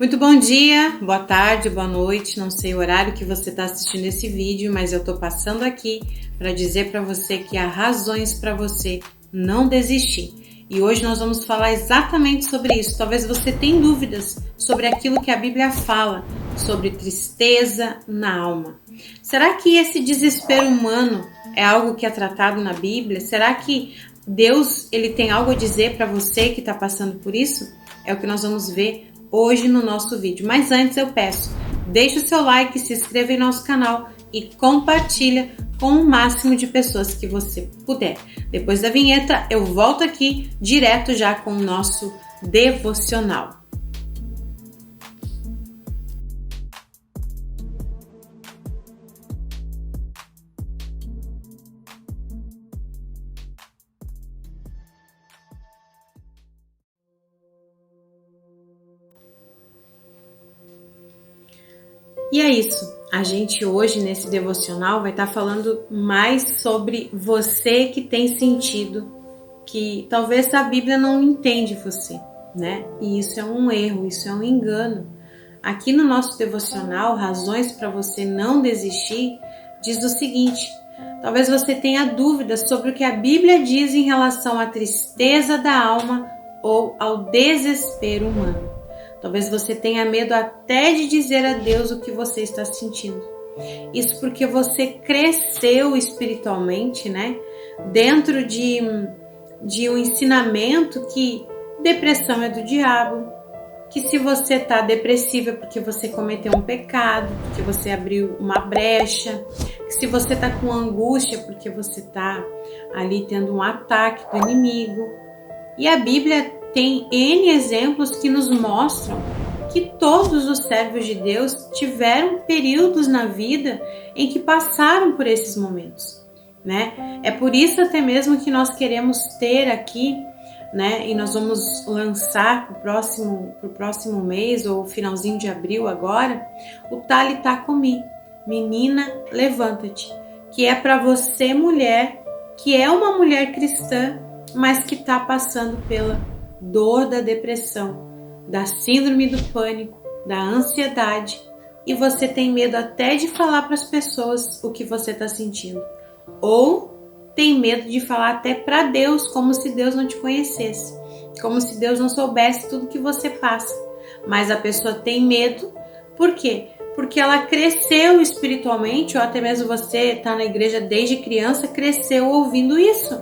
Muito bom dia, boa tarde, boa noite, não sei o horário que você está assistindo esse vídeo, mas eu estou passando aqui para dizer para você que há razões para você não desistir. E hoje nós vamos falar exatamente sobre isso. Talvez você tenha dúvidas sobre aquilo que a Bíblia fala, sobre tristeza na alma. Será que esse desespero humano é algo que é tratado na Bíblia? Será que Deus ele tem algo a dizer para você que está passando por isso? É o que nós vamos ver hoje no nosso vídeo. Mas antes eu peço, deixe o seu like, se inscreva em nosso canal e compartilha com o máximo de pessoas que você puder. Depois da vinheta eu volto aqui direto já com o nosso devocional. E é isso, a gente hoje nesse devocional vai estar falando mais sobre você que tem sentido que talvez a Bíblia não entende você, né? E isso é um erro, isso é um engano. Aqui no nosso devocional, Razões para Você Não Desistir, diz o seguinte: talvez você tenha dúvidas sobre o que a Bíblia diz em relação à tristeza da alma ou ao desespero humano. Talvez você tenha medo até de dizer a Deus o que você está sentindo. Isso porque você cresceu espiritualmente, né? Dentro de um ensinamento que depressão é do diabo, que se você está depressiva é porque você cometeu um pecado, porque você abriu uma brecha, que se você está com angústia é porque você está ali tendo um ataque do inimigo. E a Bíblia tem N exemplos que nos mostram que todos os servos de Deus tiveram períodos na vida em que passaram por esses momentos, né? É por isso até mesmo que nós queremos ter aqui, né? E nós vamos lançar pro próximo mês ou finalzinho de abril agora, o Talitá Cumi, Menina, Levanta-te, que é para você mulher, que é uma mulher cristã, mas que está passando pela dor da depressão, da síndrome do pânico, da ansiedade, e você tem medo até de falar para as pessoas o que você está sentindo, ou tem medo de falar até para Deus, como se Deus não te conhecesse, como se Deus não soubesse tudo que você passa. Mas a pessoa tem medo, por quê? Porque ela cresceu espiritualmente, ou até mesmo você está na igreja desde criança, cresceu ouvindo isso.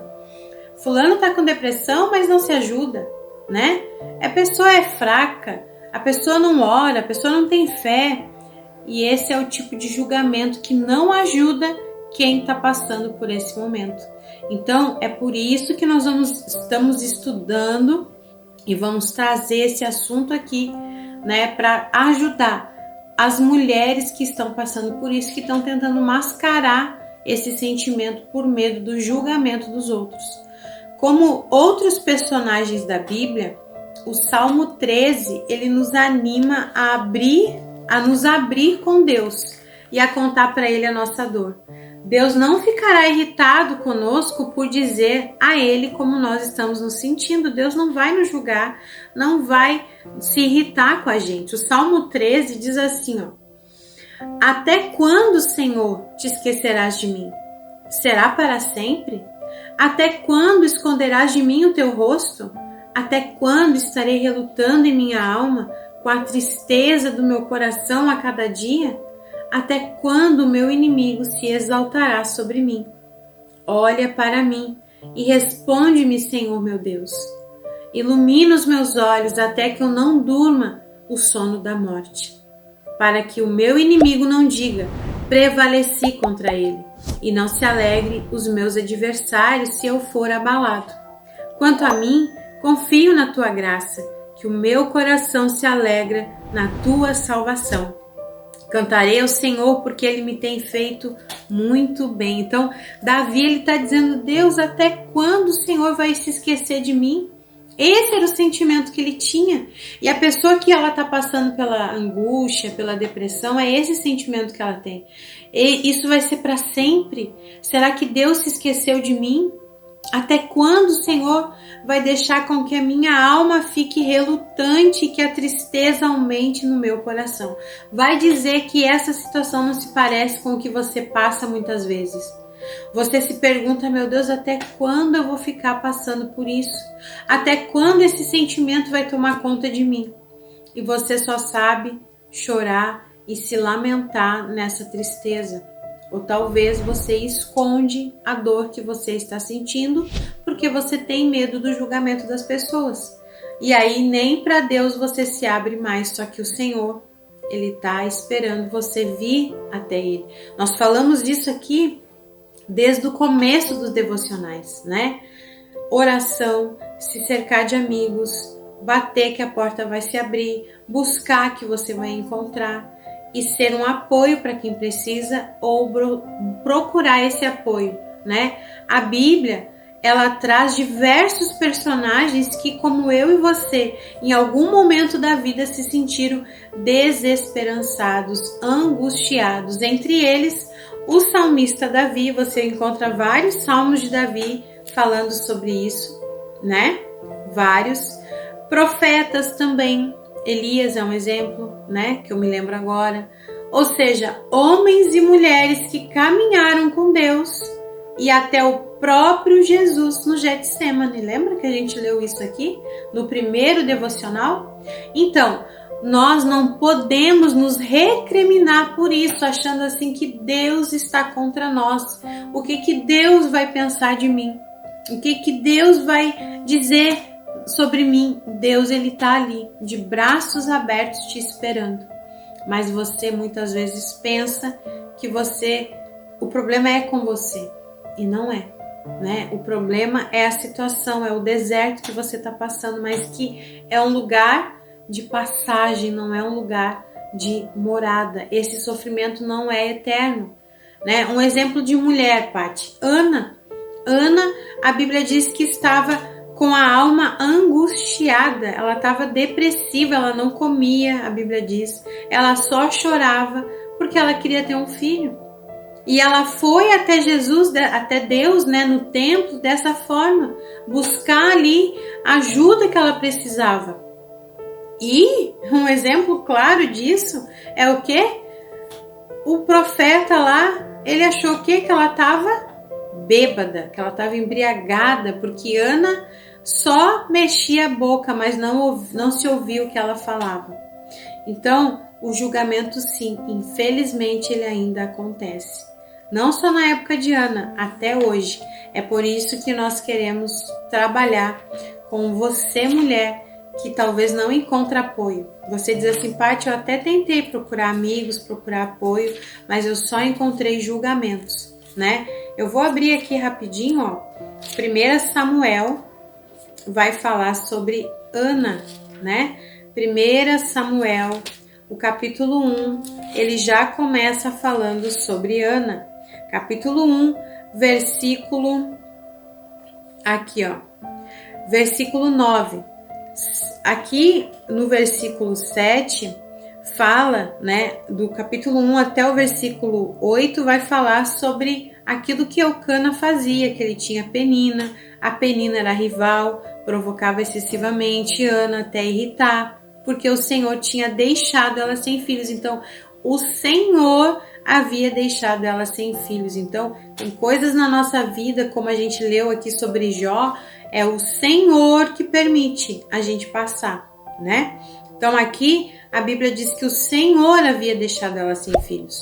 Fulano está com depressão, mas não se ajuda, né? A pessoa é fraca, a pessoa não ora, a pessoa não tem fé. E esse é o tipo de julgamento que não ajuda quem está passando por esse momento. Então, é por isso que nós estamos estudando e vamos trazer esse assunto aqui, né? Para ajudar as mulheres que estão passando por isso, que estão tentando mascarar esse sentimento por medo do julgamento dos outros. Como outros personagens da Bíblia, o Salmo 13, ele nos anima a nos abrir com Deus e a contar para ele a nossa dor. Deus não ficará irritado conosco por dizer a ele como nós estamos nos sentindo. Deus não vai nos julgar, não vai se irritar com a gente. O Salmo 13 diz assim, ó: até quando, Senhor, te esquecerás de mim? Será para sempre? Até quando esconderás de mim o teu rosto? Até quando estarei relutando em minha alma, com a tristeza do meu coração a cada dia? Até quando o meu inimigo se exaltará sobre mim? Olha para mim e responde-me, Senhor meu Deus. Ilumina os meus olhos até que eu não durma o sono da morte, para que o meu inimigo não diga: prevaleci contra ele, e não se alegre os meus adversários se eu for abalado. Quanto a mim, confio na tua graça, que o meu coração se alegra na tua salvação. Cantarei ao Senhor porque ele me tem feito muito bem. Então, Davi ele está dizendo: Deus, até quando o Senhor vai se esquecer de mim? Esse era o sentimento que ele tinha. E a pessoa que ela está passando pela angústia, pela depressão, é esse sentimento que ela tem. E isso vai ser para sempre? Será que Deus se esqueceu de mim? Até quando o Senhor vai deixar com que a minha alma fique relutante e que a tristeza aumente no meu coração? Vai dizer que essa situação não se parece com o que você passa muitas vezes. Você se pergunta, meu Deus, até quando eu vou ficar passando por isso? Até quando esse sentimento vai tomar conta de mim? E você só sabe chorar e se lamentar nessa tristeza. Ou talvez você esconde a dor que você está sentindo porque você tem medo do julgamento das pessoas. E aí nem para Deus você se abre mais, só que o Senhor, Ele está esperando você vir até Ele. Nós falamos disso aqui desde o começo dos devocionais, né? Oração, se cercar de amigos, bater que a porta vai se abrir, buscar que você vai encontrar e ser um apoio para quem precisa ou procurar esse apoio, né? A Bíblia, ela traz diversos personagens que, como eu e você, em algum momento da vida se sentiram desesperançados, angustiados. Entre eles, o salmista Davi, você encontra vários salmos de Davi falando sobre isso, né? Vários. Profetas também. Elias é um exemplo, né? Que eu me lembro agora. Ou seja, homens e mulheres que caminharam com Deus e até o próprio Jesus no Getsemane. Lembra que a gente leu isso aqui no primeiro devocional? Então, nós não podemos nos recriminar por isso, achando assim que Deus está contra nós. O que Deus vai pensar de mim? O que Deus vai dizer sobre mim? Deus, Ele está ali, de braços abertos, te esperando. Mas você muitas vezes pensa que o problema é com você. E não é, né? O problema é a situação, é o deserto que você está passando, mas que é um lugar de passagem, não é um lugar de morada. Esse sofrimento não é eterno, né? Um exemplo de mulher, Paty. Ana, a Bíblia diz que estava com a alma angustiada, ela estava depressiva, ela não comia, a Bíblia diz, ela só chorava porque ela queria ter um filho. E ela foi até Jesus, até Deus, né, no templo, dessa forma, buscar ali a ajuda que ela precisava. E um exemplo claro disso é o quê? O profeta lá, ele achou que ela estava bêbada, que ela estava embriagada, porque Ana só mexia a boca, mas não se ouvia o que ela falava. Então, o julgamento, sim, infelizmente, ele ainda acontece. Não só na época de Ana, até hoje. É por isso que nós queremos trabalhar com você, mulher, que talvez não encontre apoio. Você diz assim, Paty, eu até tentei procurar amigos, procurar apoio, mas eu só encontrei julgamentos, né? Eu vou abrir aqui rapidinho, ó. 1 Samuel vai falar sobre Ana, né? 1 Samuel, o capítulo 1, ele já começa falando sobre Ana. Capítulo 1, versículo... Aqui, ó. Versículo 9. Aqui no versículo 7 fala, né, do capítulo 1 até o versículo 8 vai falar sobre aquilo que Eucana fazia, que ele tinha Penina, a Penina era rival, provocava excessivamente Ana até irritar, porque o Senhor tinha deixado ela sem filhos. Então, o Senhor havia deixado ela sem filhos. Então, tem coisas na nossa vida, como a gente leu aqui sobre Jó, é o Senhor que permite a gente passar, né? Então, aqui a Bíblia diz que o Senhor havia deixado ela sem filhos.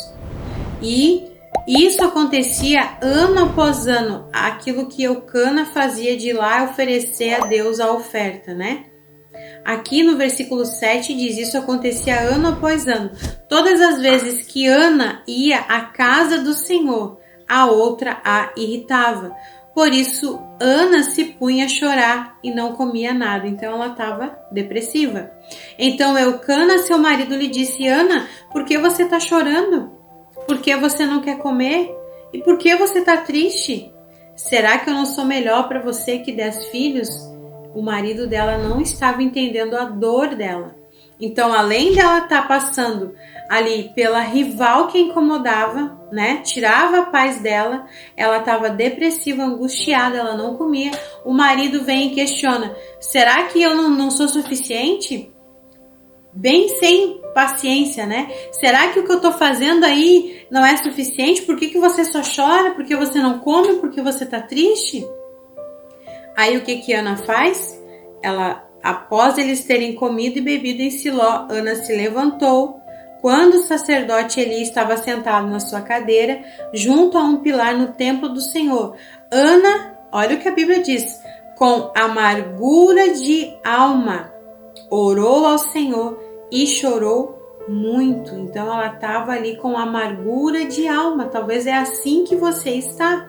E isso acontecia ano após ano, aquilo que Eucana fazia de ir lá oferecer a Deus a oferta, né? Aqui no versículo 7 diz, isso acontecia ano após ano. Todas as vezes que Ana ia à casa do Senhor, a outra a irritava. Por isso, Ana se punha a chorar e não comia nada. Então, ela estava depressiva. Então, Eucana, seu marido, lhe disse, Ana, por que você está chorando? Por que você não quer comer? E por que você está triste? Será que eu não sou melhor para você que 10 filhos? O marido dela não estava entendendo a dor dela. Então, além dela estar passando ali pela rival que a incomodava, né? Tirava a paz dela, ela estava depressiva, angustiada, ela não comia. O marido vem e questiona: será que eu não sou suficiente? Bem sem paciência, né? Será que o que eu tô fazendo aí não é suficiente? Por que você só chora? Por que você não come? Por que você tá triste? Aí o que Ana faz? Após eles terem comido e bebido em Siló, Ana se levantou. Quando o sacerdote Eli estava sentado na sua cadeira, junto a um pilar no templo do Senhor, Ana, olha o que a Bíblia diz, com amargura de alma, orou ao Senhor e chorou muito. Então ela estava ali com amargura de alma. Talvez é assim que você está.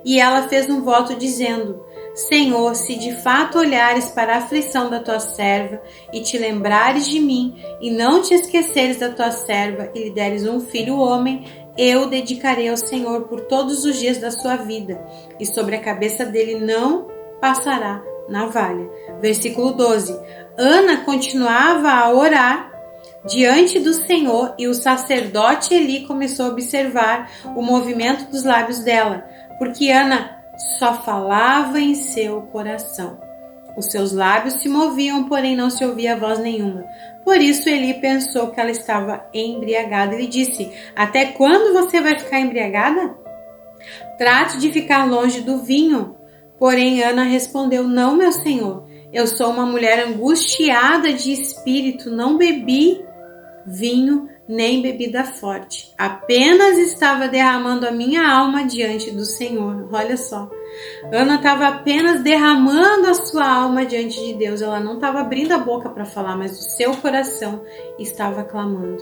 E ela fez um voto dizendo: Senhor, se de fato olhares para a aflição da tua serva e te lembrares de mim e não te esqueceres da tua serva e lhe deres um filho homem, eu dedicarei ao Senhor por todos os dias da sua vida e sobre a cabeça dele não passará navalha. Versículo 12. Ana continuava a orar diante do Senhor e o sacerdote Eli começou a observar o movimento dos lábios dela, porque Ana só falava em seu coração. Os seus lábios se moviam, porém não se ouvia voz nenhuma. Por isso Eli pensou que ela estava embriagada. Ele disse: até quando você vai ficar embriagada? Trate de ficar longe do vinho. Porém Ana respondeu: não, meu senhor, eu sou uma mulher angustiada de espírito, não bebi vinho nem bebida forte. Apenas estava derramando a minha alma diante do Senhor. Olha só. Ana estava apenas derramando a sua alma diante de Deus. Ela não estava abrindo a boca para falar, mas o seu coração estava clamando.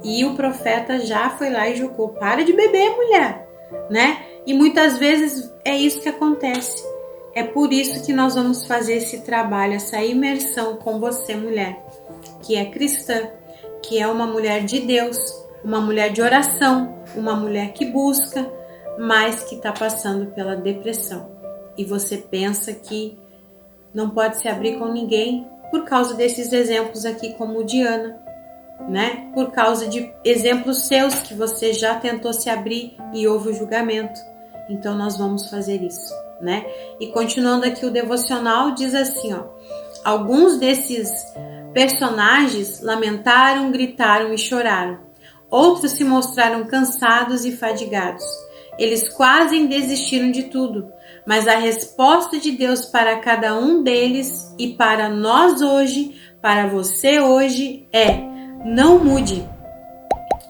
E o profeta já foi lá e julgou: para de beber, mulher, né? E muitas vezes é isso que acontece. É por isso que nós vamos fazer esse trabalho, essa imersão com você, mulher, que é cristã, que é uma mulher de Deus, uma mulher de oração, uma mulher que busca, mas que está passando pela depressão. E você pensa que não pode se abrir com ninguém por causa desses exemplos aqui, como o de Ana, né? Por causa de exemplos seus que você já tentou se abrir e houve o julgamento. Então nós vamos fazer isso, né? E continuando aqui o devocional, diz assim, ó: alguns desses personagens lamentaram, gritaram e choraram. Outros se mostraram cansados e fadigados. Eles quase desistiram de tudo. Mas a resposta de Deus para cada um deles e para nós hoje, para você hoje, é: não mude.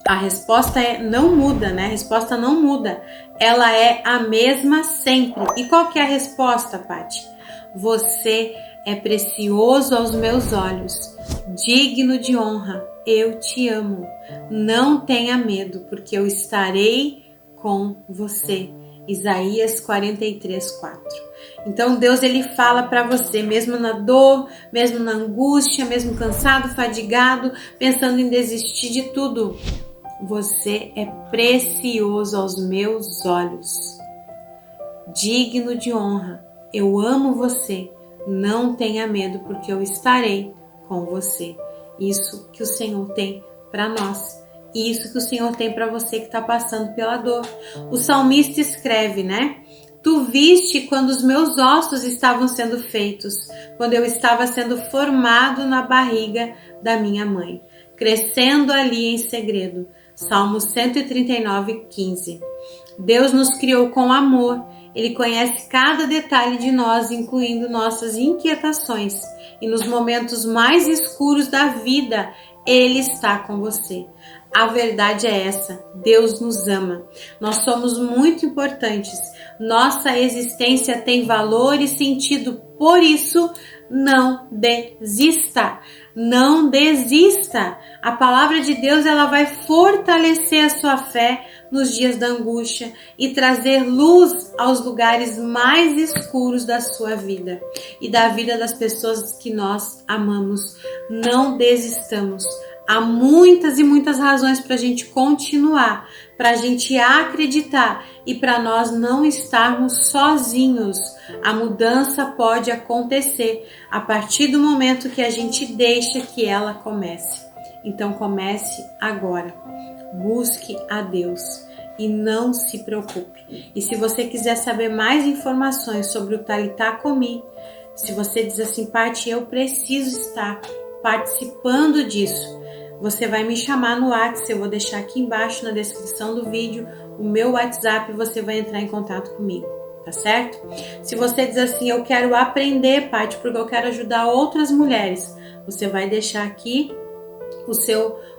A resposta é não muda, né? A resposta não muda. Ela é a mesma sempre. E qual que é a resposta, Paty? Você é precioso aos meus olhos, digno de honra, eu te amo. Não tenha medo, porque eu estarei com você. Isaías 43:4. Então Deus, ele fala para você, mesmo na dor, mesmo na angústia, mesmo cansado, fadigado, pensando em desistir de tudo, você é precioso aos meus olhos, digno de honra, eu amo você. Não tenha medo, porque eu estarei com você. Isso que o Senhor tem para nós. Isso que o Senhor tem para você que está passando pela dor. O salmista escreve, né? Tu viste quando os meus ossos estavam sendo feitos, quando eu estava sendo formado na barriga da minha mãe, crescendo ali em segredo. Salmo 139:15. Deus nos criou com amor. Ele conhece cada detalhe de nós, incluindo nossas inquietações. E nos momentos mais escuros da vida, Ele está com você. A verdade é essa: Deus nos ama. Nós somos muito importantes. Nossa existência tem valor e sentido. Por isso, não desista. Não desista. A palavra de Deus, ela vai fortalecer a sua fé nos dias da angústia e trazer luz aos lugares mais escuros da sua vida e da vida das pessoas que nós amamos. Não desistamos. Há muitas e muitas razões para a gente continuar, para a gente acreditar e para nós não estarmos sozinhos. A mudança pode acontecer a partir do momento que a gente deixa que ela comece. Então comece agora. Busque a Deus e não se preocupe. E se você quiser saber mais informações sobre o Talitá Komi, se você diz assim, Paty, eu preciso estar participando disso, você vai me chamar no WhatsApp, eu vou deixar aqui embaixo na descrição do vídeo o meu WhatsApp e você vai entrar em contato comigo, tá certo? Se você diz assim, eu quero aprender, Paty, porque eu quero ajudar outras mulheres, você vai deixar aqui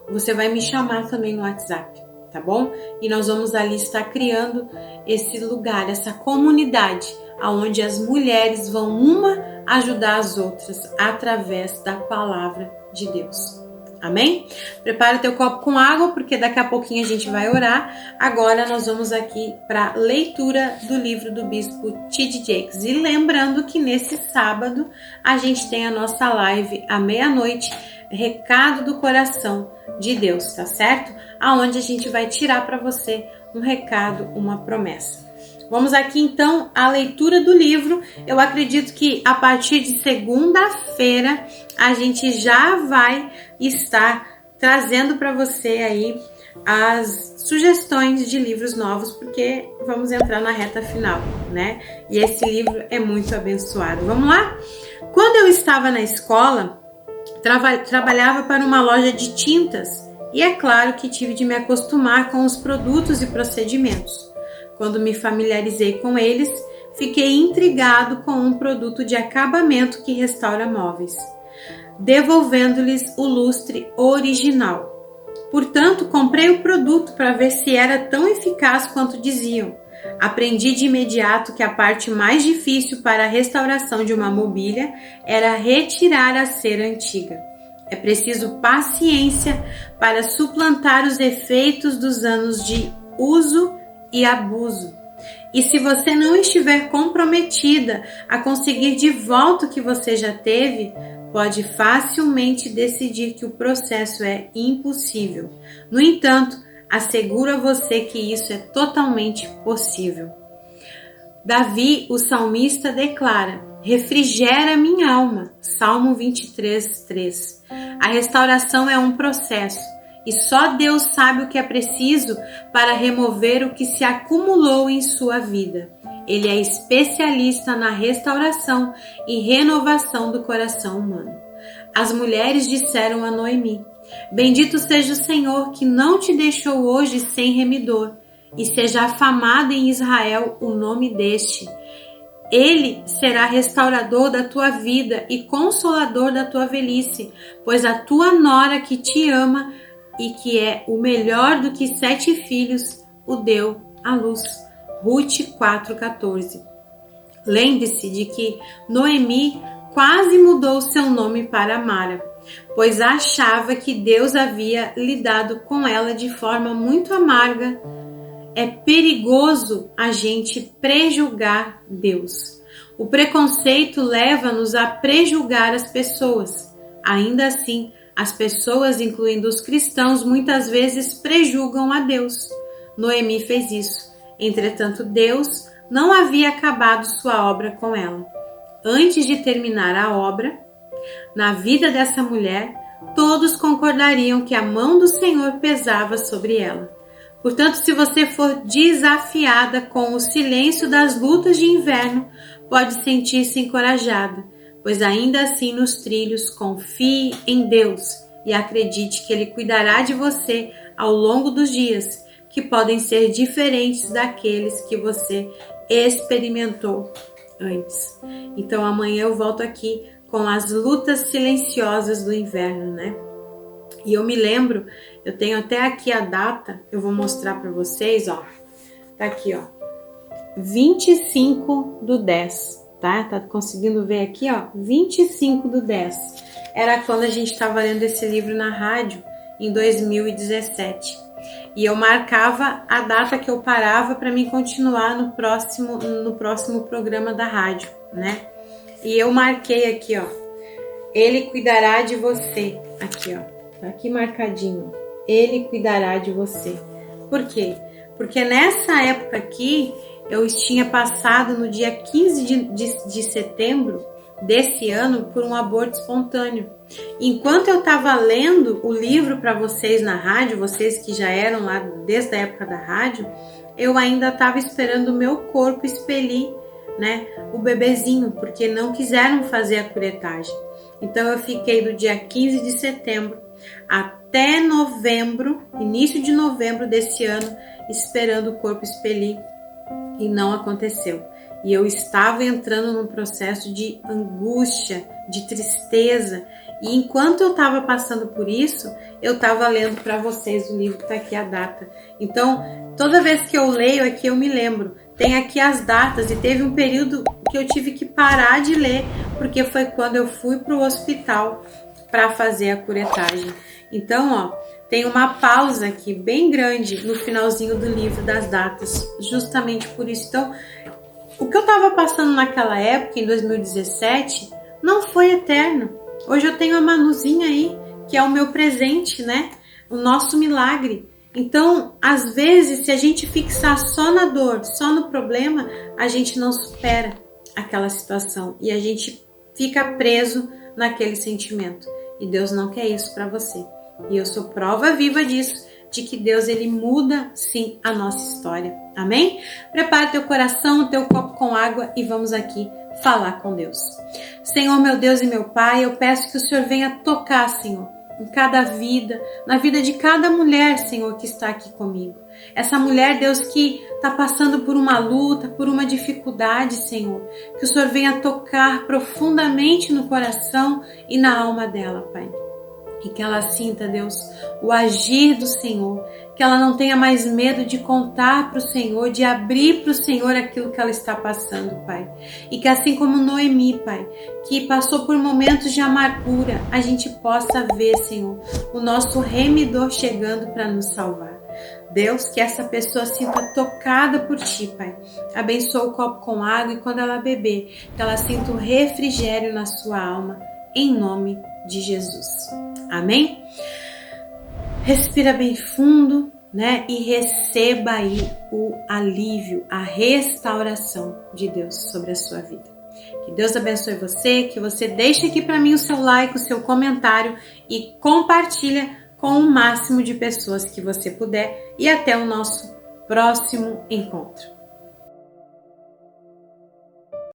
você vai me chamar também no WhatsApp, tá bom? E nós vamos ali estar criando esse lugar, essa comunidade, onde as mulheres vão uma ajudar as outras através da palavra de Deus. Amém? Prepara o teu copo com água, porque daqui a pouquinho a gente vai orar. Agora nós vamos aqui para a leitura do livro do Bispo T.D. Jakes. E lembrando que nesse sábado a gente tem a nossa live à meia-noite, Recado do Coração de Deus, tá certo? Aonde a gente vai tirar para você um recado, uma promessa. Vamos aqui então à leitura do livro. Eu acredito que a partir de segunda-feira a gente já vai estar trazendo para você aí as sugestões de livros novos, porque vamos entrar na reta final, né? E esse livro é muito abençoado. Vamos lá? Quando eu estava na escola, trabalhava para uma loja de tintas e é claro que tive de me acostumar com os produtos e procedimentos. Quando me familiarizei com eles, fiquei intrigado com um produto de acabamento que restaura móveis, devolvendo-lhes o lustre original. Portanto, comprei o produto para ver se era tão eficaz quanto diziam. Aprendi de imediato que a parte mais difícil para a restauração de uma mobília era retirar a cera antiga. É preciso paciência para suplantar os efeitos dos anos de uso e abuso. E se você não estiver comprometida a conseguir de volta o que você já teve, pode facilmente decidir que o processo é impossível. No entanto, asseguro a você que isso é totalmente possível. Davi, o salmista, declara: refrigera minha alma. Salmo 23:3. A restauração é um processo e só Deus sabe o que é preciso para remover o que se acumulou em sua vida. Ele é especialista na restauração e renovação do coração humano. As mulheres disseram a Noemi: bendito seja o Senhor que não te deixou hoje sem remidor, e seja afamado em Israel o nome deste. Ele será restaurador da tua vida e consolador da tua velhice, pois a tua nora que te ama e que é o melhor do que 7 filhos, o deu à luz. Ruth 4:14. Lembre-se de que Noemi quase mudou seu nome para Mara, pois achava que Deus havia lidado com ela de forma muito amarga. É perigoso a gente prejulgar Deus. O preconceito leva-nos a prejulgar as pessoas. Ainda assim, as pessoas, incluindo os cristãos, muitas vezes prejulgam a Deus. Noemi fez isso. Entretanto, Deus não havia acabado sua obra com ela. Antes de terminar a obra, na vida dessa mulher, todos concordariam que a mão do Senhor pesava sobre ela. Portanto, se você for desafiada com o silêncio das lutas de inverno, pode sentir-se encorajada, pois ainda assim nos trilhos confie em Deus e acredite que Ele cuidará de você ao longo dos dias, que podem ser diferentes daqueles que você experimentou antes. Então amanhã eu volto aqui com as lutas silenciosas do inverno, né? E eu me lembro, eu tenho até aqui a data, eu vou mostrar para vocês, ó. Tá aqui, ó. 25/10, tá? Tá conseguindo ver aqui, ó? 25/10. Era quando a gente estava lendo esse livro na rádio, em 2017. E eu marcava a data que eu parava para mim continuar no próximo programa da rádio, né? E eu marquei aqui, ó. Ele cuidará de você. Aqui, ó. Tá aqui marcadinho. Ele cuidará de você. Por quê? Porque nessa época aqui, eu tinha passado no dia 15 de setembro desse ano por um aborto espontâneo. Enquanto eu estava lendo o livro para vocês na rádio, vocês que já eram lá desde a época da rádio, eu ainda estava esperando o meu corpo expelir, né, o bebezinho, porque não quiseram fazer a curetagem. Então eu fiquei do dia 15 de setembro até novembro, início de novembro desse ano, esperando o corpo expelir, e não aconteceu. E eu estava entrando num processo de angústia, de tristeza. E enquanto eu estava passando por isso, eu estava lendo para vocês o livro, está aqui a data. Então, toda vez que eu leio aqui, eu me lembro. Tem aqui as datas e teve um período que eu tive que parar de ler, porque foi quando eu fui para o hospital para fazer a curetagem. Então, ó, tem uma pausa aqui bem grande no finalzinho do livro das datas, justamente por isso. Então, o que eu estava passando naquela época, em 2017, não foi eterno. Hoje eu tenho a Manuzinha aí, que é o meu presente, né? O nosso milagre. Então, às vezes, se a gente fixar só na dor, só no problema, a gente não supera aquela situação e a gente fica preso naquele sentimento. E Deus não quer isso para você. E eu sou prova viva disso, de que Deus, ele muda sim a nossa história. Amém? Prepara teu coração, teu copo com água e vamos aqui falar com Deus. Senhor, meu Deus e meu Pai, eu peço que o Senhor venha tocar, Senhor, em cada vida, na vida de cada mulher, Senhor, que está aqui comigo. Essa mulher, Deus, que está passando por uma luta, por uma dificuldade, Senhor. Que o Senhor venha tocar profundamente no coração e na alma dela, Pai. E que ela sinta, Deus, o agir do Senhor, que ela não tenha mais medo de contar para o Senhor, de abrir para o Senhor aquilo que ela está passando, Pai. E que assim como Noemi, Pai, que passou por momentos de amargura, a gente possa ver, Senhor, o nosso remidor chegando para nos salvar. Deus, que essa pessoa sinta tocada por Ti, Pai. Abençoa o copo com água e quando ela beber, que ela sinta um refrigério na sua alma, em nome de Jesus. Amém? Respira bem fundo, né? E receba aí o alívio, a restauração de Deus sobre a sua vida. Que Deus abençoe você, que você deixe aqui para mim o seu like, o seu comentário e compartilha com o máximo de pessoas que você puder. E até o nosso próximo encontro.